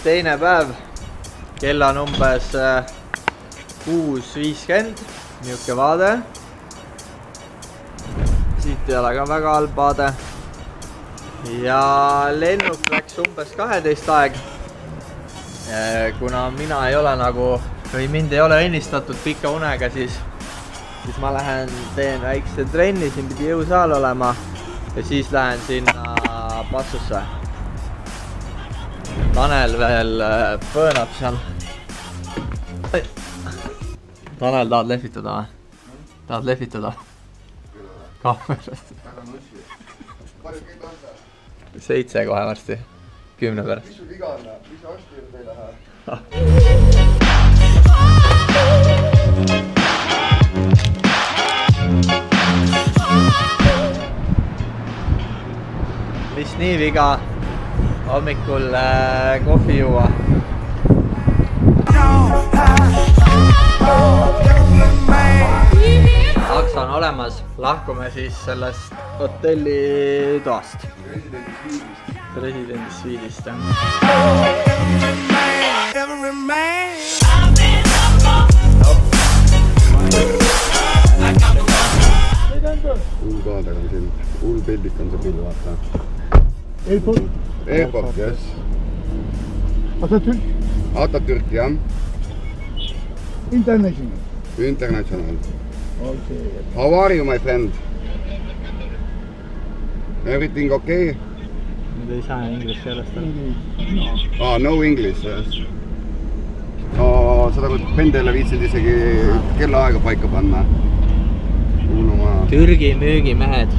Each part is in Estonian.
teine päev. Kell on umbes 6.50. Niuke vaade. Siit ei ole ka väga halb vaade. Ja lennuk läks umbes 12 aeg. Kuna mina ei ole nagu, või mind ei ole õnnistatud pika unega, siis ma lähen teen väikse trenni, siin pidi jõusaal olema ja siis lähen sinna Passusse. Tanel veel põõnab seal. Tanel, tahad lehvitada või? Tahad lehvitada? Kahverast. 7 kohe varsti. 10 pärast. Mis sul viga on? Mis arsti juurde ei lähe? Mis nii viga hommikul kohvi juua? Aks on olemas, lahkume siis sellest hotelli toast. Presidendis Sviidist. Ulkaadega on siin, Ulpeldik on see pill, vaata. Airport? Airport, yes. Atatürk? Atatürk, jah. International? International. Okay. How are you, my friend? Everything okay? Nüüd ei saa inglise keelest. No English, yes. Seda kui pendele viitsid isegi kellaaega paika panna. Türgi müügimehed.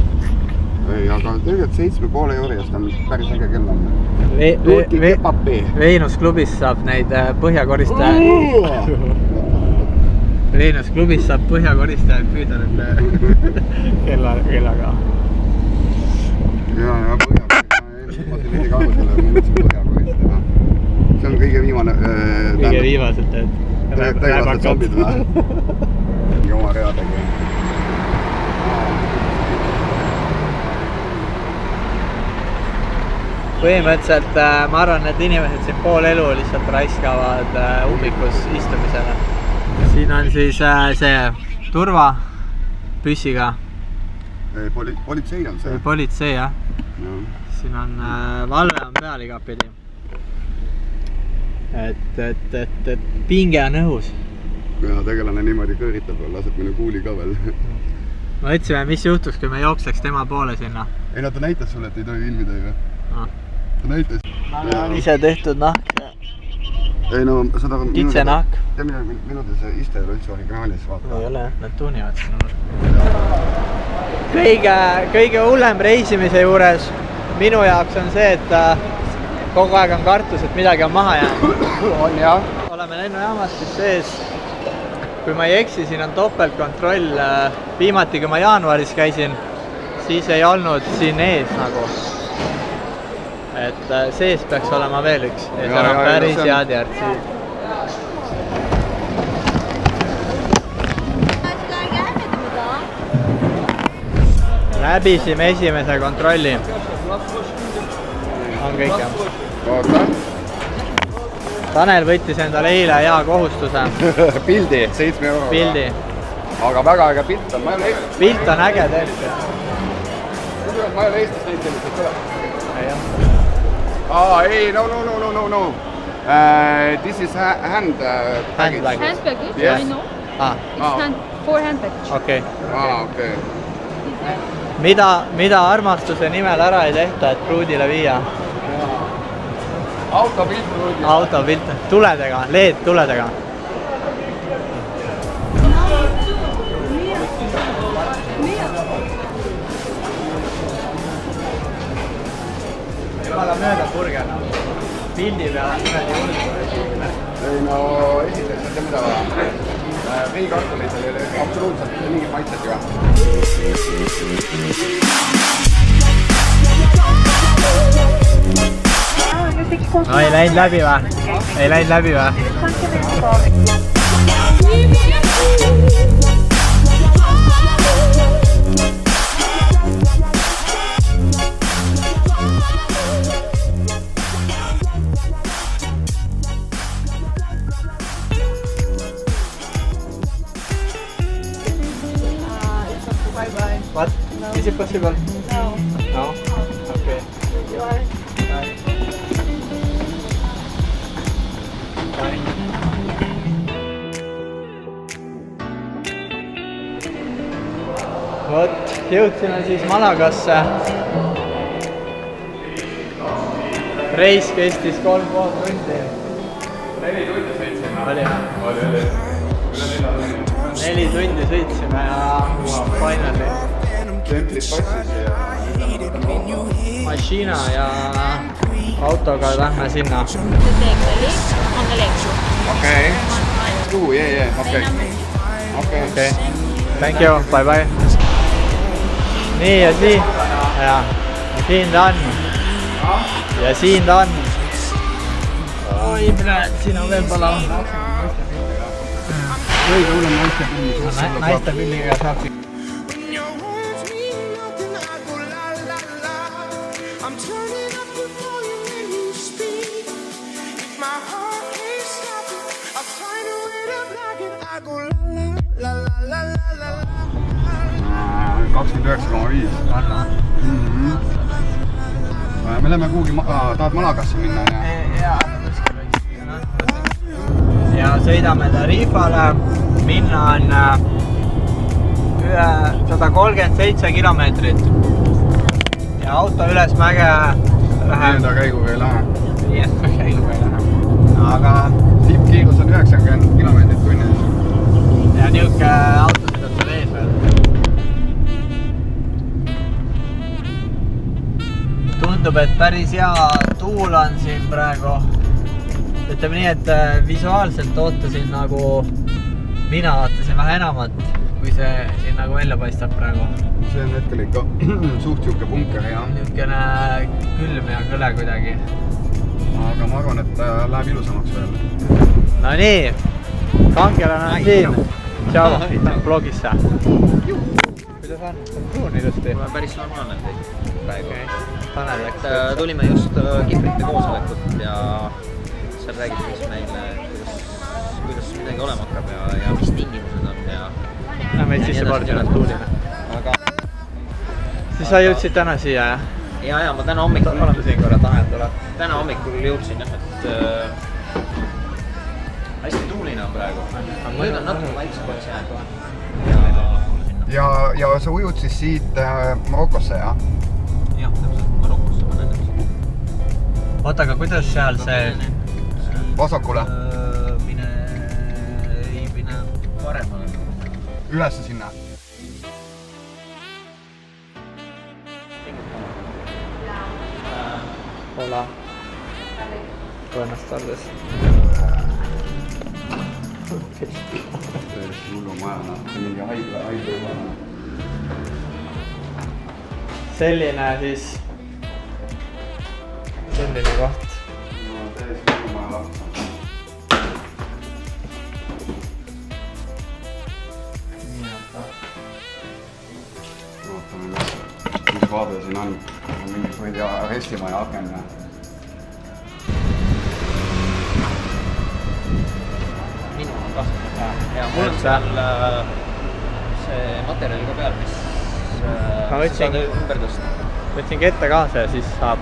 Ei, aga tegelikult 7,5 eurist on päris äge kell on. Turki kepapi. Veenus klubis saab neid põhjakoristajaid. Veenus klubis saab põhjakoristajaid püüda nende kellaga. Ja põhjakoristaja. Ma siin isegi aru selle, ma mõtlesin põhjakoristaja. See on kõige viimane... Kõige viimaselt, et täilased sobid või? Mingi oma readega. Põhimõtteliselt ma arvan, et inimesed siin pool elu lihtsalt raiskavad ummikus istumisele. Siin on siis see turva püssiga. Politsei on see. Politsei, jah. Siin on valve on peal igapidi. Et pinge on õhus. Ja tegelane niimoodi kõõritab, laseb minu kuuli ka veel. Ma ütlesime, mis juhtuks, kui me jookseks tema poole sinna. Ei, no ta näitas sulle, et ei tohi ilmida ju. Ta näitas. On ise tehtud nahk. Ei no, seda... Kitse nahk. Tea minuti see iste ei ole üldse originaalis, vaata. Ei ole, nad tunnivad sinna. Kõige hullem reisimise juures minu jaoks on see, et kogu aeg on kartus, et midagi on maha jäänud. On jah. Oleme lennujaamas siis sees. Kui ma ei eksi, siin on topeltkontroll. Viimati, kui ma jaanuaris käisin, siis ei olnud siin ees nagu. Et sees peaks olema veel üks. Ja seal on päris head järtsid. Läbisime esimese kontrolli. On kõik jah. Oota. Tanel võttis endale eile hea kohustuse. Pildi, 7 euroga. Pildi. Aga väga äge pilt on. Pilt on äge tõesti. Ma ei ole Eestis näinud sellised üle. Ei, no. This is hand baggage. Hand baggage? Hand baggage? Yes. I know. It's for hand baggage. Okei. Okei. Mida armastuse nimel ära ei tehta, et pruudile viia? Autopilt pruudile. Autopilt. Tuledega, LED tuledega. Jumala mööda burger. Pildi peal on nimelt juurde. Ei no, esiteks on see mida vaja. Friikartulis oli absoluutselt mingit maitset ju. No ei läinud läbi või? Ei läinud läbi või? it possible? No. No? Okay. You are. Bye. Bye. Vot, jõudsime siis Malagasse. Reis kestis 3,5 tundi. 4 tundi sõitsime. Oli. Oli. 4 tundi sõitsime ja finally. Templit passis ja... Mašina ja autoga lähme sinna. To take the lift on the left. Okei. Okei. Okay. Thank you. Bye bye. Nii ja siin. Ja siin ta on. Ja siin ta on. Oi, praed, siin on veel pala. Kõige hullem naistepilli. Naistepilliga saab. Me läheme kuhugi, tahad Malagasse minna? Ja sõidame Tarifale. Minna on 137 kilomeetrit. Ja auto üles mäge läheb. 5. käiguga ei lähe. 5. käiguga ei lähe. Aga tippkiirus on 90 kilomeetrit tunnis. Ja niuke auto sõidab seal ees veel. Tundub, et päris hea tuul on siin praegu. Ütleme nii, et visuaalselt ootasin nagu, mina ootasin vähe enamat, kui see siin nagu välja paistab praegu. See on hetkel ikka suht siuke bunker ja... Niukene külm ja kõle kuidagi. Aga ma arvan, et läheb ilusamaks veel. No nii, kangelane on siin. Tšau, blogisse. Kuidas on? On pruun ilusti? Päris normaalne praegu. Tanel läks. Tulime just Kihvrite koosolekut ja seal räägiti siis meile, kuidas midagi olema hakkab ja mis tingimused on ja... Meid sisse pardinud tuulime. Aga... Siis sa jõudsid täna siia, jah? Ja ma täna hommikul... Oleme siin korra, Tanel tuleb. Täna hommikul jõudsin, jah, et... hästi tuuline on praegu. Nüüd on natuke vaiksemaks jäänud. Ja sa ujud siis siit Marokosse, jah? Jah, täpselt Marokosse ma näen. Oota, aga kuidas seal see... Vasakule? Mine paremale. Ülesse sinna? Hola. Buenas tardes. Täiesti hullu majana, mingi haigla majana. Selline siis... Selline koht. No, täiesti hullu maja lahti. Vaatame, mis vaade siin on. Mingi võidi arestimaja aken. Minu on kasvanud. Ja mul on seal see materjali ka peal, mis saad ümber tõsta. Võtsin kette kaasa ja siis saab.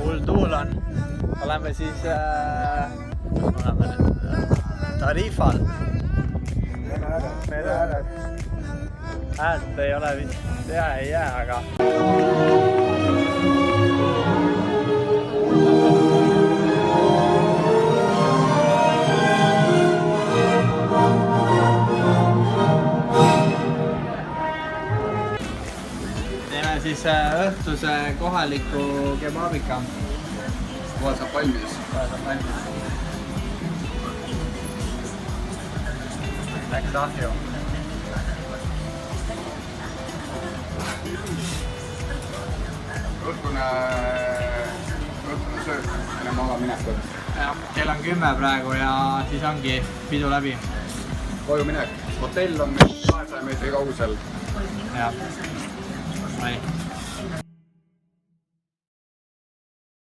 Hull tuul on. Oleme siis... kus me oleme nüüd? Tarifal. Meele ääres. Häält ei ole vist hea ei jää, aga... Teeme siis õhtuse kohaliku kebabika. Kohe saab valmis. Läks ahju. Õhtune söök enne magaminekut. Kell on 10 praegu ja siis ongi pidu läbi. Koju minek. Hotell on 200 meetri kaugusel. Jah. Ai.